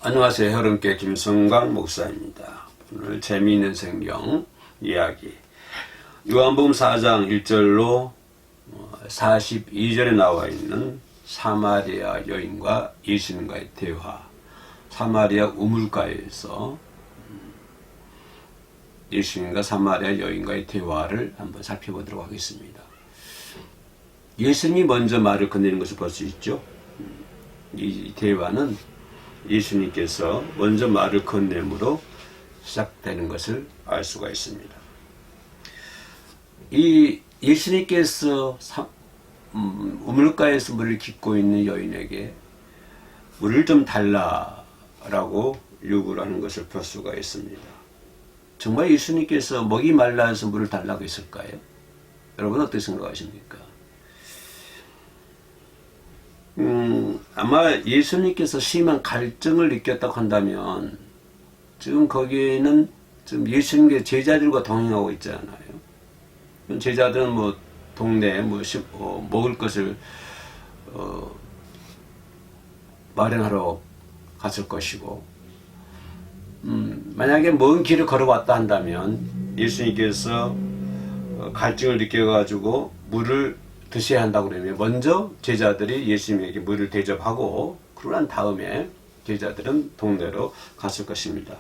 안녕하세요. 흐름교회 김성광 목사입니다. 오늘 재미있는 성경 이야기 요한복음 4장 1절로 42절에 나와 있는 사마리아 여인과 예수님과의 대화, 사마리아 우물가에서 예수님과 사마리아 여인과의 대화를 한번 살펴보도록 하겠습니다. 예수님이 먼저 말을 건네는 것을 볼 수 있죠. 이 대화는 예수님께서 먼저 말을 건네므로 시작되는 것을 알 수가 있습니다. 이 예수님께서 우물가에서 물을 깃고 있는 여인에게 물을 좀 달라라고 요구를 하는 것을 볼 수가 있습니다. 정말 예수님께서 목이 말라서 물을 달라고 했을까요? 여러분 어떻게 생각하십니까? 아마 예수님께서 심한 갈증을 느꼈다고 한다면 지금 거기에는 지금 예수님의 제자들과 동행하고 있잖아요. 제자들은 뭐 동네에 먹을 것을 마련하러 갔을 것이고, 만약에 먼 길을 걸어왔다 한다면 예수님께서 갈증을 느껴가지고 물을 드셔야 한다고 그러면 먼저 제자들이 예수님에게 물을 대접하고 그러한 다음에 제자들은 동네로 갔을 것입니다.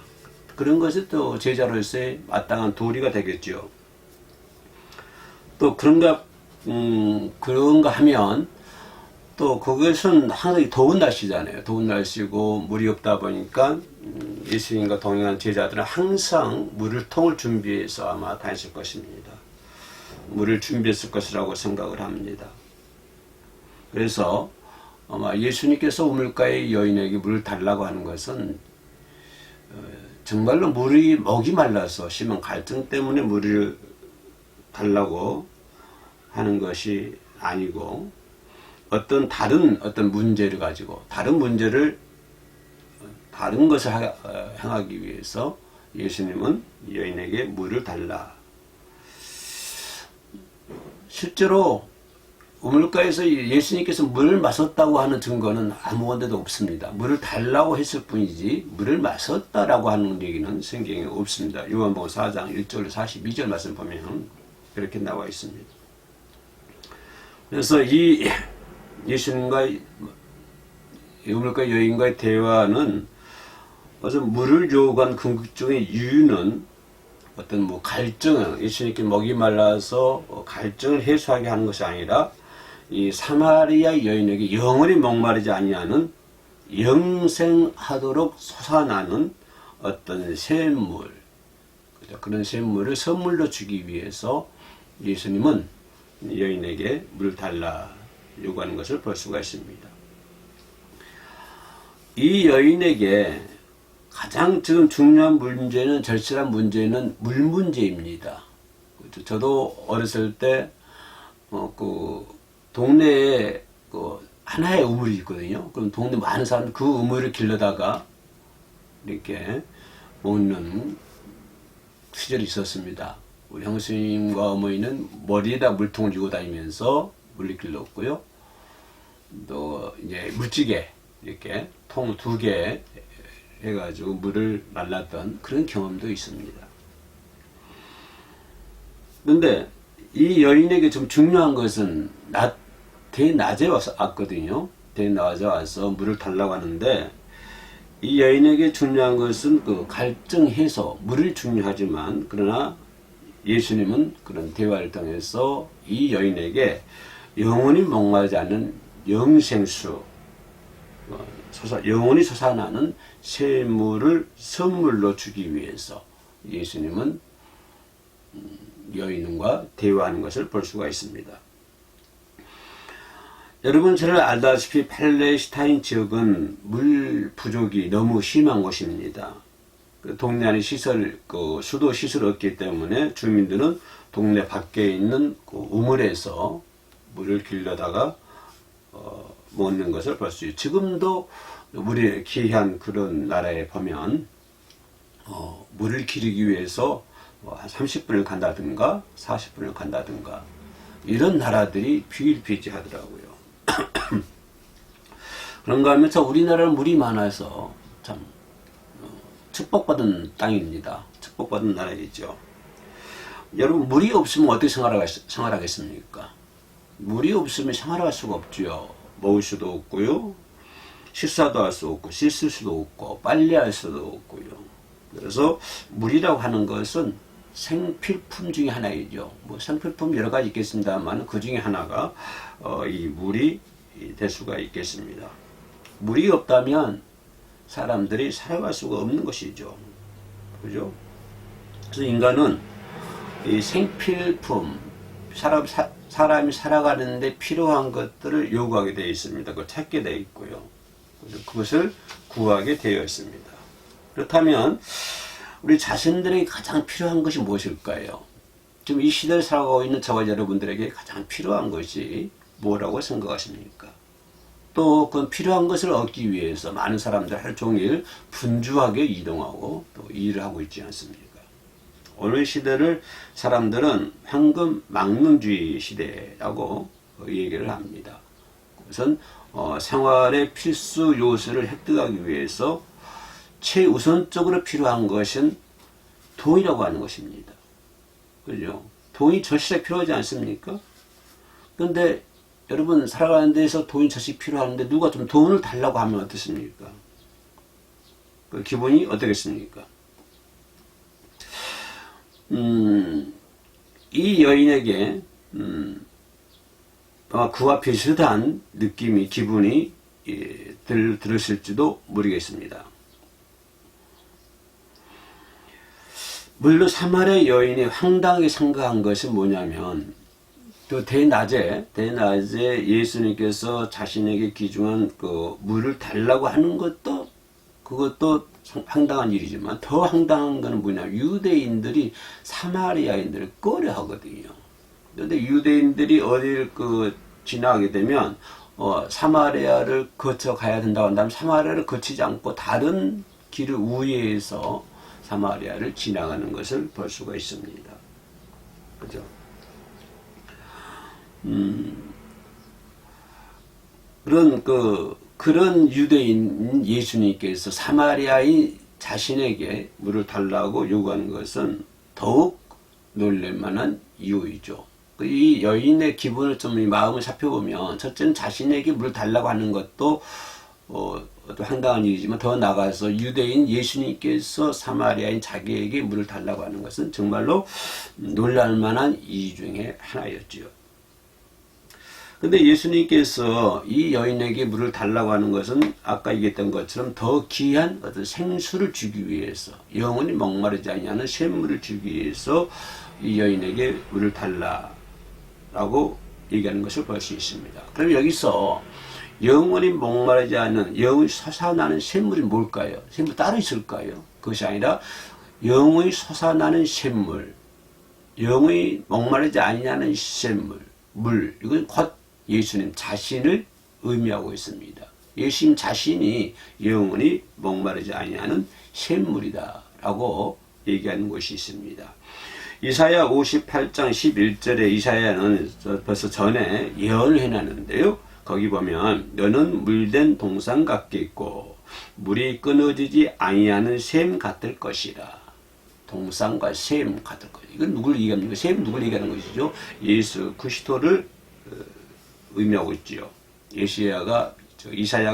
그런 것이 또 제자로서의 마땅한 도리가 되겠죠. 또 그런가 하면 또 그것은 항상 더운 날씨잖아요. 더운 날씨고 물이 없다 보니까 예수님과 동행한 제자들은 항상 통을 준비해서 아마 다녔을 것입니다. 물을 준비했을 것이라고 생각을 합니다. 그래서 아마 예수님께서 우물가의 여인에게 물을 달라고 하는 것은 정말로 목이 말라서 심한 갈증 때문에 물을 달라고 하는 것이 아니고 다른 문제를 가지고 다른 것을 행하기 위해서 예수님은 여인에게 물을 달라. 실제로 우물가에서 예수님께서 물을 마셨다고 하는 증거는 아무데도 없습니다. 물을 달라고 했을 뿐이지 물을 마셨다라고 하는 얘기는 성경에 없습니다. 요한복음 4장 1절 42절 말씀 보면 그렇게 나와 있습니다. 그래서 이 예수님과 우물가 여인과의 대화는 물을 요구한 궁극적인 이유는 갈증을, 예수님께 목이 말라서 갈증을 해소하게 하는 것이 아니라 이 사마리아 여인에게 영원히 목마르지 아니하는 영생하도록 솟아나는 어떤 샘물, 그런 샘물을 선물로 주기 위해서 예수님은 여인에게 물을 달라 요구하는 것을 볼 수가 있습니다. 이 여인에게 가장 지금 중요한 문제는, 절실한 문제는 물 문제입니다. 저도 어렸을 때 동네에 하나의 우물이 있거든요. 그럼 동네 많은 사람 그 우물을 길러다가 이렇게 먹는 시절이 있었습니다. 우리 형수님과 어머니는 머리에다 물통을 쥐고 다니면서 물을 길렀고요. 또 이제 물찌개 이렇게 통 2개 해가지고 물을 말랐던 그런 경험도 있습니다. 그런데 이 여인에게 좀 중요한 것은 대낮에 왔거든요. 대낮에 와서 물을 달라고 하는데 이 여인에게 중요한 것은 갈증 해소, 물을 중요하지만 그러나 예수님은 그런 대화를 통해서 이 여인에게 영원히 목마르지 않는 영생수, 영원히 솟아나는 샘물을 선물로 주기 위해서 예수님은 여인과 대화하는 것을 볼 수가 있습니다. 여러분 잘 알다시피 팔레스타인 지역은 물 부족이 너무 심한 곳입니다. 동네 안에 수도 시설이 없기 때문에 주민들은 동네 밖에 있는 우물에서 물을 길러다가 먹는 것을 볼 수 있어요. 지금도 우리 귀한 그런 나라에 보면 물을 기르기 위해서 한 30분을 간다든가 40분을 간다든가 이런 나라들이 비일비재하더라고요. 그런가 하면 우리나라는 물이 많아서 참 축복받은 땅입니다. 축복받은 나라이죠. 여러분, 물이 없으면 어떻게 생활하겠습니까? 물이 없으면 생활할 수가 없죠. 먹을 수도 없고요. 식사도 할 수 없고, 씻을 수도 없고, 빨래할 수도 없고요. 그래서 물이라고 하는 것은 생필품 중에 하나이죠. 뭐 생필품 여러 가지 있겠습니다만 그 중에 하나가 이 물이 될 수가 있겠습니다. 물이 없다면 사람들이 살아갈 수가 없는 것이죠. 그죠? 그래서 인간은 이 생필품, 사람이 살아가는데 필요한 것들을 요구하게 되어 있습니다. 그걸 찾게 되어 있고요. 그것을 구하게 되어 있습니다. 그렇다면 우리 자신들에게 가장 필요한 것이 무엇일까요? 지금 이 시대를 살아가고 있는 저와 여러분들에게 가장 필요한 것이 뭐라고 생각하십니까? 또 그 필요한 것을 얻기 위해서 많은 사람들 하루 종일 분주하게 이동하고 또 일을 하고 있지 않습니까? 오늘 시대를 사람들은 황금 망명주의 시대라고 얘기를 합니다. 그것은 생활의 필수 요소를 획득하기 위해서 최우선적으로 필요한 것은 돈이라고 하는 것입니다. 그죠? 돈이 절실하게 필요하지 않습니까? 그런데 여러분, 살아가는 데서 돈이 절실히 필요한데 누가 좀 돈을 달라고 하면 어떻습니까? 그 기분이 어떻겠습니까? 이 여인에게 아마 그와 비슷한 느낌이, 기분이 들었을지도 모르겠습니다. 물론 사마리아 여인이 황당하게 생각한 것은 뭐냐면, 또 대낮에 예수님께서 자신에게 귀중한 그 물을 달라고 하는 것도 그것도 황당한 일이지만 더 황당한 것은 뭐냐, 유대인들이 사마리아인들을 꺼려하거든요. 그런데 유대인들이 어딜 지나가게 되면 사마리아를 거쳐 가야 된다고 한다면 사마리아를 거치지 않고 다른 길을 우회해서 사마리아를 지나가는 것을 볼 수가 있습니다. 그죠? 그런 유대인 예수님께서 사마리아인 자신에게 물을 달라고 요구하는 것은 더욱 놀랄만한 이유이죠. 이 여인의 기분을 좀, 이 마음을 살펴보면, 첫째는 자신에게 물을 달라고 하는 것도 황당한 일이지만 더 나아가서 유대인 예수님께서 사마리아인 자기에게 물을 달라고 하는 것은 정말로 놀랄만한 이유 중에 하나였지요. 근데 예수님께서 이 여인에게 물을 달라고 하는 것은 아까 얘기했던 것처럼 더 귀한 어떤 생수를 주기 위해서, 영원히 목마르지 아니하는 샘물을 주기 위해서 이 여인에게 물을 달라라고 얘기하는 것을 볼 수 있습니다. 그럼 여기서 영원히 목마르지 않는, 영원히 솟아나는 샘물이 뭘까요? 샘물 따로 있을까요? 그것이 아니라 영원히 솟아나는 샘물, 영원히 목마르지 아니하는 샘물, 물, 이건 곧 예수님 자신을 의미하고 있습니다. 예수님 자신이 영원히 목마르지 아니하는 샘물이다라고 얘기하는 것이 있습니다. 이사야 58장 11절에 이사야는 벌써 전에 예언을 해놨는데요. 거기 보면 너는 물된 동산 같겠고 물이 끊어지지 아니하는 샘 같을 것이라. 동산과 샘 같을 것이다. 이건 누굴 얘기합니까? 샘 누굴 얘기하는 것이죠? 예수 그리스도를 의미하고 있지요. 이사야가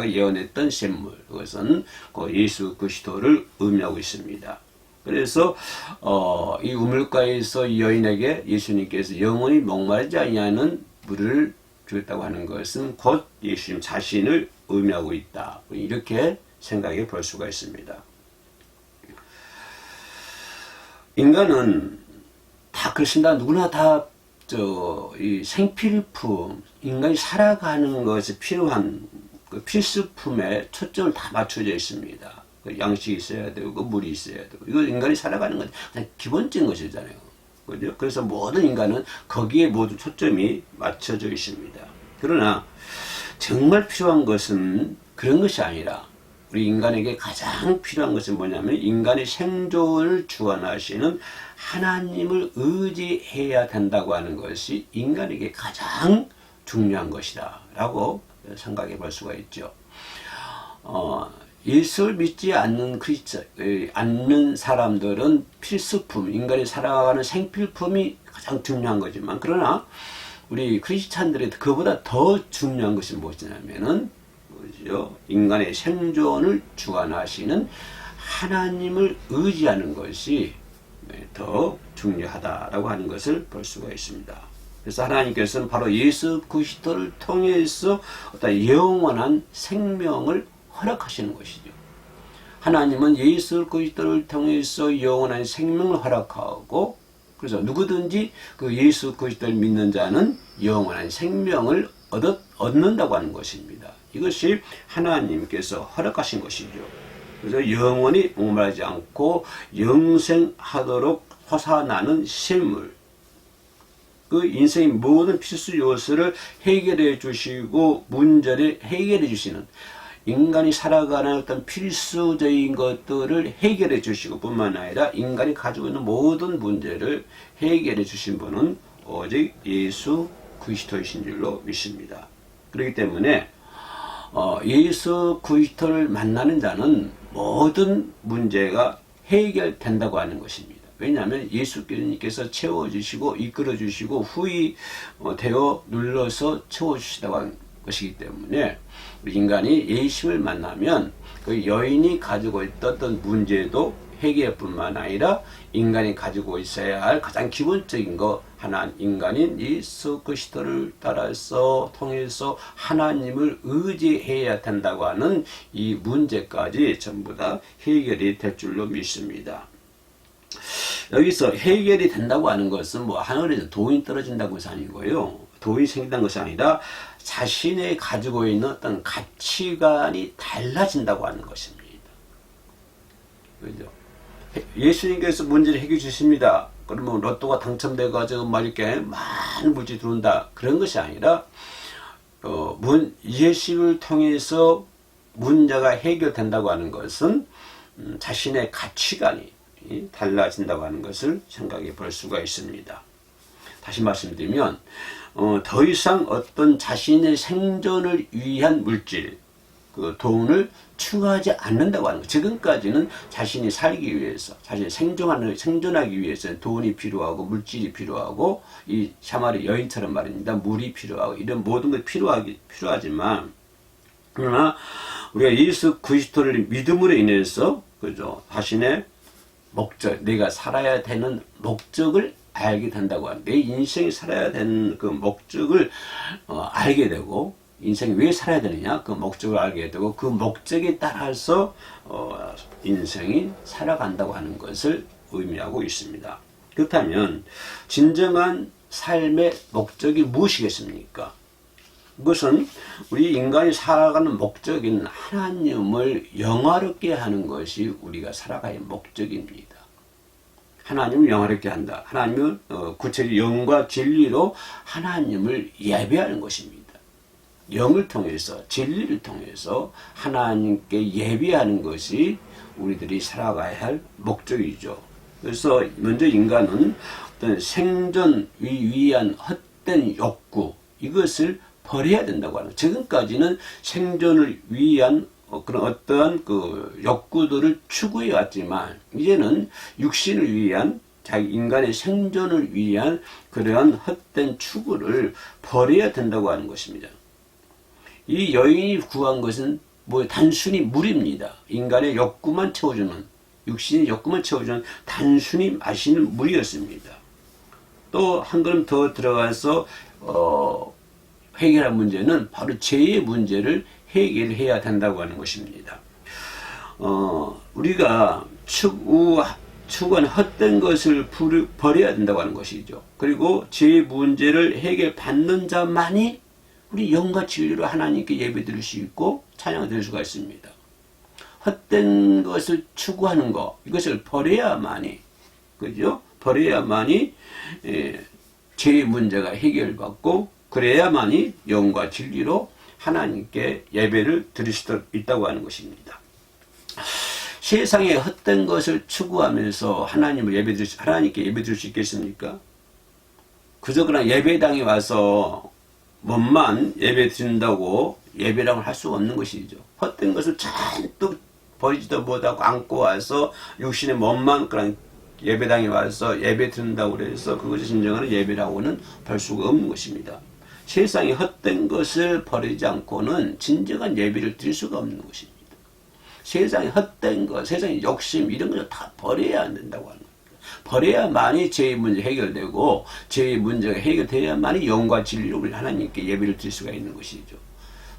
예언했던 샘물, 그것은 예수 그리스도를 의미하고 있습니다. 그래서 이 우물가에서 이 여인에게 예수님께서 영원히 목마르지 아니하는 물을 주었다고 하는 것은 곧 예수님 자신을 의미하고 있다. 이렇게 생각해 볼 수가 있습니다. 인간은 다 그렇습니다. 누구나 다 이 생필품, 인간이 살아가는 것에 필요한 그 필수품에 초점을 다 맞춰져 있습니다. 양식이 있어야 되고 물이 있어야 되고, 이거 인간이 살아가는 건 그냥 기본적인 것이잖아요. 그죠? 그래서 모든 인간은 거기에 모두 초점이 맞춰져 있습니다. 그러나 정말 필요한 것은 그런 것이 아니라, 우리 인간에게 가장 필요한 것은 뭐냐면 인간의 생존을 주관하시는 하나님을 의지해야 된다고 하는 것이 인간에게 가장 중요한 것이다 라고 생각해 볼 수가 있죠. 예수를 믿지 않는 않는 사람들은 필수품, 인간이 살아가는 생필품이 가장 중요한 거지만, 그러나 우리 크리스찬들이 그보다 더 중요한 것이 무엇이냐면은, 뭐죠? 인간의 생존을 주관하시는 하나님을 의지하는 것이 더 중요하다라고 하는 것을 볼 수가 있습니다. 그래서 하나님께서는 바로 예수 그리스도를 통해서 어떤 영원한 생명을 허락하시는 것이죠. 하나님은 예수 그리스도를 통해서 영원한 생명을 허락하고, 그래서 누구든지 그 예수 그리스도를 믿는 자는 영원한 생명을 얻는다고 하는 것입니다. 이것이 하나님께서 허락하신 것이죠. 그래서 영원히 목마르지 않고 영생하도록 솟아나는 샘물, 그 인생의 모든 필수 요소를 해결해 주시고 문제를 해결해 주시는, 인간이 살아가는 어떤 필수적인 것들을 해결해 주시고 뿐만 아니라 인간이 가지고 있는 모든 문제를 해결해 주신 분은 오직 예수 그리스도이신 줄로 믿습니다. 그렇기 때문에 예수 그리스도를 만나는 자는 모든 문제가 해결된다고 하는 것입니다. 왜냐하면 예수님께서 채워주시고 이끌어주시고 후이 되어 눌러서 채워주시다고 하는 것이기 때문에 인간이 예수를 만나면 그 여인이 가지고 있던 문제도 해결뿐만 아니라 인간이 가지고 있어야 할 가장 기본적인 거, 인간인 예수 그리스도를 따라서 통해서 하나님을 의지해야 된다고 하는 이 문제까지 전부 다 해결이 될 줄로 믿습니다. 여기서 해결이 된다고 하는 것은 뭐 하늘에서 돈이 떨어진다고 해서 아니고요. 돈이 생긴다는 것이 아니라 자신이 가지고 있는 어떤 가치관이 달라진다고 하는 것입니다. 그죠? 예수님께서 문제를 해결해 주십니다. 그러면 로또가 당첨돼가지고 막 이렇게 많은 물질이 들어온다. 그런 것이 아니라, 예수를 통해서 문제가 해결된다고 하는 것은 자신의 가치관이 달라진다고 하는 것을 생각해 볼 수가 있습니다. 다시 말씀드리면, 더 이상 어떤 자신의 생존을 위한 물질, 그 돈을 추구하지 않는다고 하는 것. 지금까지는 자신이 살기 위해서, 자신이 생존하기 위해서 돈이 필요하고 물질이 필요하고, 이 사마리 여인처럼 말입니다. 물이 필요하고 이런 모든 것이 필요하지만, 그러나 우리가 예수 그리스도를 믿음으로 인해서, 그죠, 자신의 목적, 내가 살아야 되는 목적을 알게 된다고 하는, 내 인생이 살아야 되는 그 목적을 알게 되고, 인생이 왜 살아야 되느냐, 그 목적을 알게 되고, 그 목적에 따라서 인생이 살아간다고 하는 것을 의미하고 있습니다. 그렇다면 진정한 삶의 목적이 무엇이겠습니까? 그것은 우리 인간이 살아가는 목적인 하나님을 영화롭게 하는 것이 우리가 살아가야 할 목적입니다. 하나님을 영화롭게 한다. 하나님을 구체적인 영과 진리로 하나님을 예배하는 것입니다. 영을 통해서, 진리를 통해서 하나님께 예배하는 것이 우리들이 살아가야 할 목적이죠. 그래서 먼저 인간은 어떤 생존 위한 헛된 욕구, 이것을 버려야 된다고 하는, 지금까지는 생존을 위한 그런 어떠한 그 욕구들을 추구해 왔지만, 이제는 육신을 위한, 자기 인간의 생존을 위한 그러한 헛된 추구를 버려야 된다고 하는 것입니다. 이 여인이 구한 것은 단순히 물입니다. 인간의 욕구만 채워주는, 육신의 욕구만 채워주는 단순히 마시는 물이었습니다. 또 한 걸음 더 들어가서 해결할 문제는 바로 죄의 문제를 해결해야 된다고 하는 것입니다. 우리가 추구한 헛된 것을 버려야 된다고 하는 것이죠. 그리고 죄의 문제를 해결받는 자만이 우리 영과 진리로 하나님께 예배드릴 수 있고 찬양드릴 수가 있습니다. 헛된 것을 추구하는 것, 이것을 버려야만이, 그죠? 버려야만이 죄의 문제가 해결받고, 그래야만이 영과 진리로 하나님께 예배를 드릴 수 있다고 하는 것입니다. 세상에 헛된 것을 추구하면서 하나님께 예배드릴 수 있겠습니까? 그저 그냥 예배당에 와서 몸만 예배 드린다고 예배랑을 할 수 없는 것이죠. 헛된 것을 잔뜩 버리지도 못하고 안고 와서 육신의 몸만 그냥 예배당에 와서 예배 드린다고 그래서 그것이 진정한 예배라고는 볼 수가 없는 것입니다. 세상에 헛된 것을 버리지 않고는 진정한 예배를 드릴 수가 없는 것입니다. 세상에 헛된 것, 세상에 욕심 이런 것을 다 버려야 안 된다고 하는 겁니다. 버려야만이 죄의 문제 해결되고 죄의 문제가 해결돼야만이 영과 진리로 우리 하나님께 예배를 드릴 수가 있는 것이죠.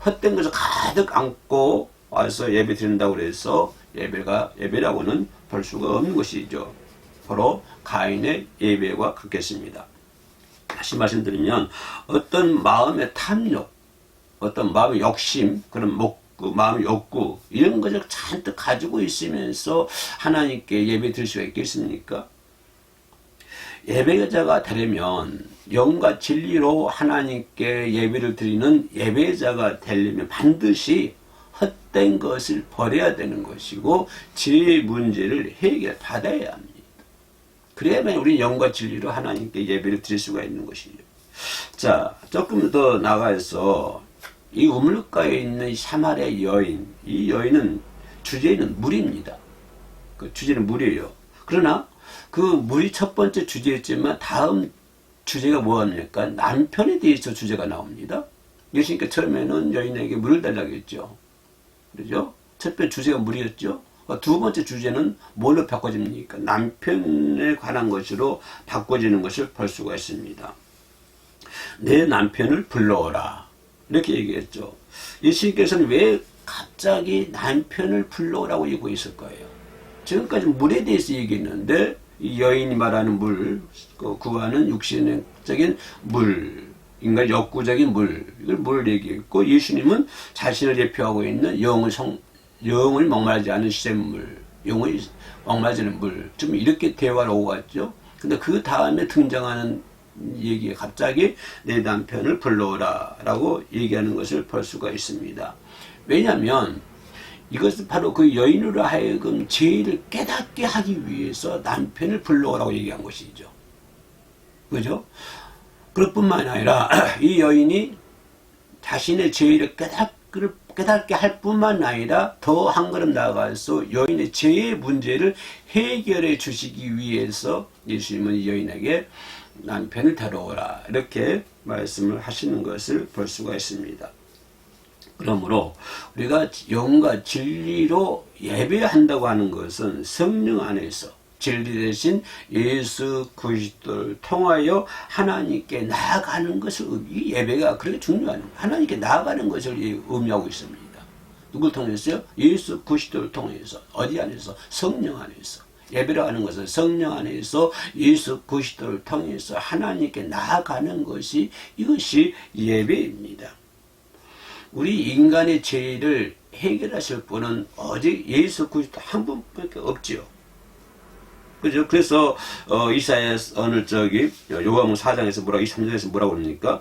헛된 것을 가득 안고 와서 예배 드린다고 해서 예배가 예배라고는 볼 수가 없는 것이죠. 바로 가인의 예배와 같겠습니다. 다시 말씀드리면 어떤 마음의 탐욕, 어떤 마음의 욕심, 그런 마음의 욕구 이런 것을 잔뜩 가지고 있으면서 하나님께 예배 드릴 수가 있겠습니까? 예배자가 되려면 영과 진리로 하나님께 예배를 드리는 예배자가 되려면 반드시 헛된 것을 버려야 되는 것이고 죄의 문제를 해결받아야 합니다. 그래야만 우리 영과 진리로 하나님께 예배를 드릴 수가 있는 것이죠. 자, 조금 더 나가서 이 우물가에 있는 사마리아 여인, 이 여인은 주제는 물입니다. 그 주제는 물이에요. 그러나 그 물이 첫 번째 주제였지만 다음 주제가 뭐합니까? 남편에 대해서 주제가 나옵니다. 예수님께 처음에는 여인에게 물을 달라고 했죠. 그렇죠? 첫 번째 주제가 물이었죠. 두 번째 주제는 뭘로 바꿔집니까? 남편에 관한 것으로 바꿔지는 것을 볼 수가 있습니다. 내 남편을 불러오라. 이렇게 얘기했죠. 예수님께서는 왜 갑자기 남편을 불러오라고 얘기하고 있을 거예요? 지금까지 물에 대해서 얘기했는데 이 여인이 말하는 물, 구하는 육신적인 물, 인간 욕구적인 물, 이걸 물 얘기했고 예수님은 자신을 대표하고 있는 영을 목마르지 않은 샘물, 영을 목마르지 않은 물, 좀 이렇게 대화를 오고 갔죠. 근데 그 다음에 등장하는 얘기에 갑자기 내 남편을 불러오라 라고 얘기하는 것을 볼 수가 있습니다. 왜냐하면 이것은 바로 그 여인으로 하여금 죄를 깨닫게 하기 위해서 남편을 불러오라고 얘기한 것이죠. 그죠? 그것뿐만 아니라 이 여인이 자신의 죄를 깨닫게 할 뿐만 아니라 더 한 걸음 나아가서 여인의 죄의 문제를 해결해 주시기 위해서 예수님은 이 여인에게 남편을 데려오라 이렇게 말씀을 하시는 것을 볼 수가 있습니다. 그러므로 우리가 영과 진리로 예배한다고 하는 것은 성령 안에서 진리 대신 예수 그리스도를 통하여 하나님께 나아가는 것을 이 예배가 그렇게 중요한 거예요. 하나님께 나아가는 것을 의미하고 있습니다. 누굴 통해서요? 예수 그리스도를 통해서 어디 안에서? 성령 안에서. 예배를 하는 것은 성령 안에서 예수 그리스도를 통해서 하나님께 나아가는 것이 이것이 예배입니다. 우리 인간의 죄를 해결하실 분은 오직 예수 그리스도 한 분밖에 없지요. 그죠? 그래서 이사야 오늘 요한복음 4장에서 뭐라고 23절에서 뭐라고 그럽니까?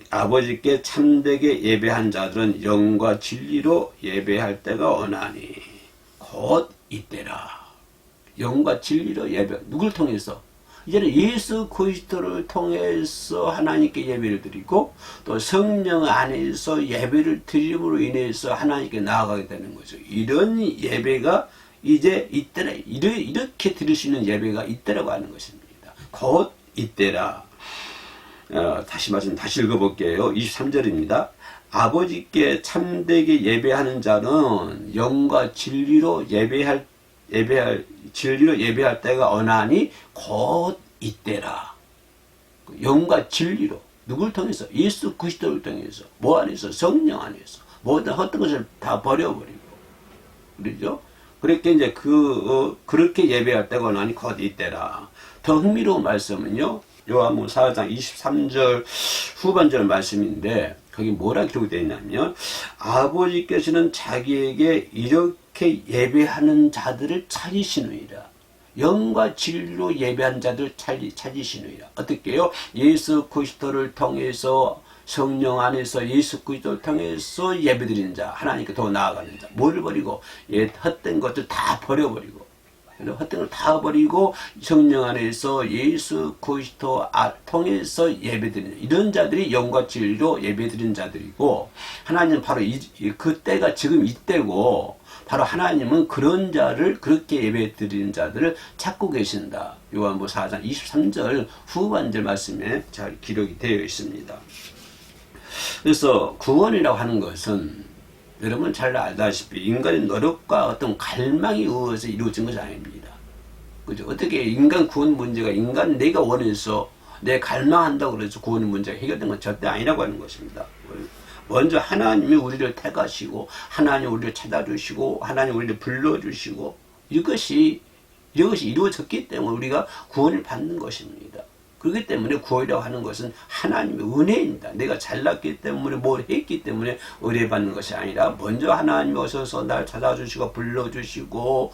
아버지께 참되게 예배한 자들은 영과 진리로 예배할 때가 오나니 곧 이때라. 영과 진리로 예배. 누굴 통해서? 이제는 예수 그리스도를 통해서 하나님께 예배를 드리고 또 성령 안에서 예배를 드림으로 인해서 하나님께 나아가게 되는 거죠. 이런 예배가 이제 이때라. 이렇게 드릴 수 있는 예배가 이때라고 하는 것입니다. 곧 이때라. 다시 읽어볼게요. 23절입니다. 아버지께 참되게 예배하는 자는 영과 진리로 예배할 때가 오나니 곧 이때라. 영과 진리로 누굴 통해서? 예수 그리스도를 통해서. 뭐 안에서? 성령 안에서. 모든 헛된 것을 다 버려버리고. 그렇죠? 그렇게 이제 그렇게 예배할 때가 오나니 곧 이때라. 더 흥미로운 말씀은요. 요한복음 4장 23절 후반절 말씀인데 거기 뭐라 기록이 되어 있냐면 아버지께서는 자기에게 이렇게 예배하는 자들을 찾으시느니라. 영과 진리로 예배한 자들 찾으시느니라. 어떻게요? 예수 그리스도를 통해서 성령 안에서 예수 그리스도를 통해서 예배드리는 자, 하나님께 더 나아가는 자. 뭘 버리고? 헛된 것들 다 버려버리고 헛된 걸 다 버리고 성령 안에서 예수 그리스도 통해서 예배드리는 이런 자들이 영과 진리로 예배드리는 자들이고, 하나님은 바로 그 때가 지금 이때고, 바로 하나님은 그런 자를, 그렇게 예배드리는 자들을 찾고 계신다. 요한복음 4장 23절 후반절 말씀에 잘 기록이 되어 있습니다. 그래서 구원이라고 하는 것은 여러분 잘 알다시피 인간의 노력과 어떤 갈망에 의해서 이루어진 것이 아닙니다. 그죠? 어떻게 인간 구원 문제가 내가 원해서 내 갈망한다고 그래서 구원 문제가 해결된 건 절대 아니라고 하는 것입니다. 먼저 하나님이 우리를 택하시고, 하나님이 우리를 찾아주시고, 하나님이 우리를 불러주시고, 이것이 이루어졌기 때문에 우리가 구원을 받는 것입니다. 그렇기 때문에 구원이라고 하는 것은 하나님의 은혜입니다. 내가 잘났기 때문에 뭘 했기 때문에 은혜 받는 것이 아니라, 먼저 하나님이 오셔서 날 찾아주시고 불러주시고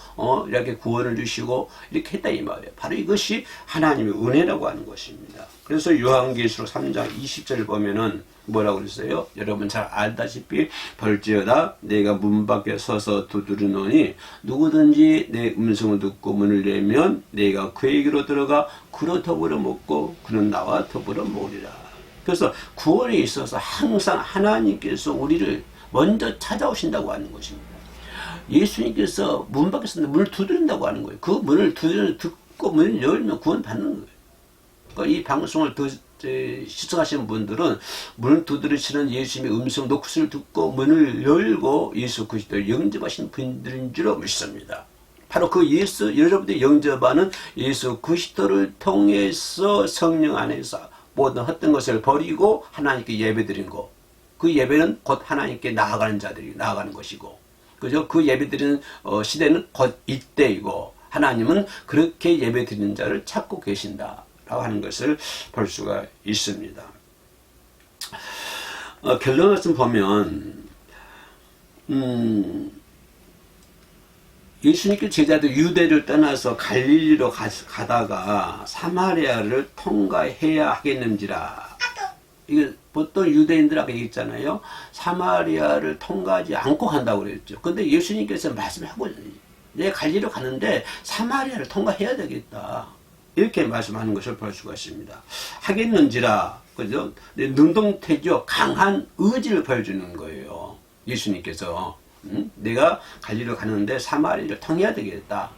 이렇게 구원을 주시고 이렇게 했다 이 말이에요. 바로 이것이 하나님의 은혜라고 하는 것입니다. 그래서 요한계시록 3장 20절을 보면은 뭐라고 그랬어요? 여러분 잘 알다시피 벌지어다 내가 문 밖에 서서 두드리노니 누구든지 내 음성을 듣고 문을 열면 내가 그에게로 들어가 그로 더불어 먹고 그는 나와 더불어 먹으리라. 그래서 구원에 있어서 항상 하나님께서 우리를 먼저 찾아오신다고 하는 것입니다. 예수님께서 문 밖에서 문을 두드린다고 하는 거예요. 그 문을 듣고 문을 열면 구원 받는 거예요. 그러니까 이 방송을 시청하시는 분들은 문을 두드리시는 예수님의 음성 녹소리를 듣고 문을 열고 예수 그리스도를 영접하신 분들인 줄 믿습니다. 바로 그 여러분들이 영접하는 예수 그리스도를 통해서 성령 안에서 모든 헛된 것을 버리고 하나님께 예배드린 거. 그 예배는 곧 하나님께 나아가는 자들이 나아가는 것이고, 그죠? 그 예배드리는 시대는 곧 이때이고, 하나님은 그렇게 예배드리는 자를 찾고 계신다. 하는 것을 볼 수가 있습니다. 결론 말씀 보면 예수님께 제자들 유대를 떠나서 갈릴리로 가다가 사마리아를 통과해야 하겠는지라. 이게 보통 유대인들하고 얘기했잖아요. 사마리아를 통과하지 않고 간다고 그랬죠. 근데 예수님께서 말씀하고 내가 갈릴리로 가는데 사마리아를 통과해야 되겠다. 이렇게 말씀하는 것을 볼 수가 있습니다. 하겠는지라, 그죠? 능동태죠. 강한 의지를 보여주는 거예요. 예수님께서. 내가 갈릴리로 가는데 사마리아를 통해야 되겠다.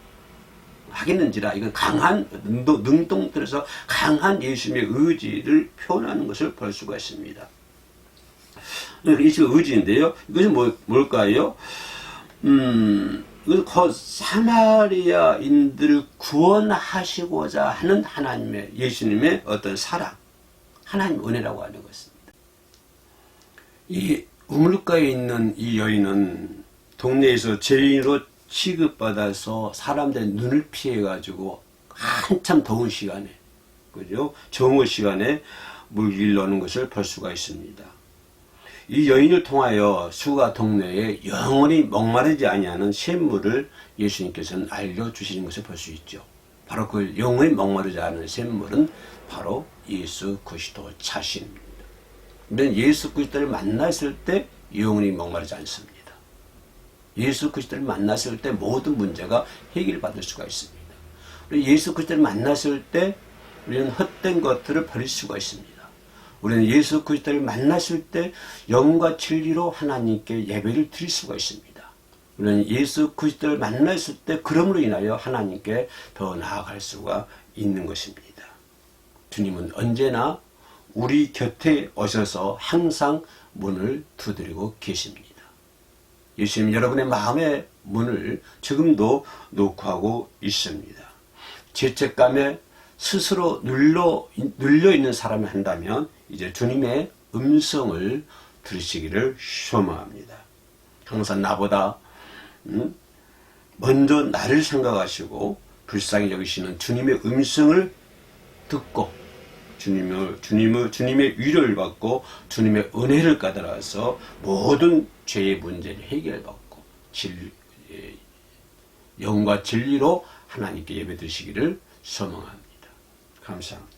하겠는지라. 이건 강한, 능동태에서 강한 예수님의 의지를 표현하는 것을 볼 수가 있습니다. 예수의 의지인데요. 이것은 뭘까요? 곧 사마리아인들을 구원하시고자 하는 하나님의, 예수님의 어떤 사랑, 하나님의 은혜라고 하는 것입니다. 이 우물가에 있는 이 여인은 동네에서 죄인으로 취급받아서 사람들의 눈을 피해가지고 한참 더운 시간에, 그죠? 정오 시간에 물길 넣는 것을 볼 수가 있습니다. 이 여인을 통하여 수가 동네에 영원히 목마르지 아니하는 샘물을 예수님께서는 알려주시는 것을 볼 수 있죠. 바로 그 영원히 목마르지 않은 샘물은 바로 예수 그리스도 자신입니다. 우리는 예수 그리스도를 만났을 때 영원히 목마르지 않습니다. 예수 그리스도를 만났을 때 모든 문제가 해결받을 수가 있습니다. 예수 그리스도를 만났을 때 우리는 헛된 것들을 버릴 수가 있습니다. 우리는 예수 그리스도를 만났을 때 영과 진리로 하나님께 예배를 드릴 수가 있습니다. 우리는 예수 그리스도를 만났을 때 그럼으로 인하여 하나님께 더 나아갈 수가 있는 것입니다. 주님은 언제나 우리 곁에 오셔서 항상 문을 두드리고 계십니다. 예수님 여러분의 마음의 문을 지금도 노크하고 있습니다. 죄책감에 스스로 눌려있는 사람이 한다면 이제 주님의 음성을 들으시기를 소망합니다. 항상 나보다 먼저 나를 생각하시고 불쌍히 여기시는 주님의 음성을 듣고 주님의 위로를 받고 주님의 은혜를 까달아서 모든 죄의 문제를 해결받고 영과 진리로 하나님께 예배드리시기를 소망합니다. 감사합니다.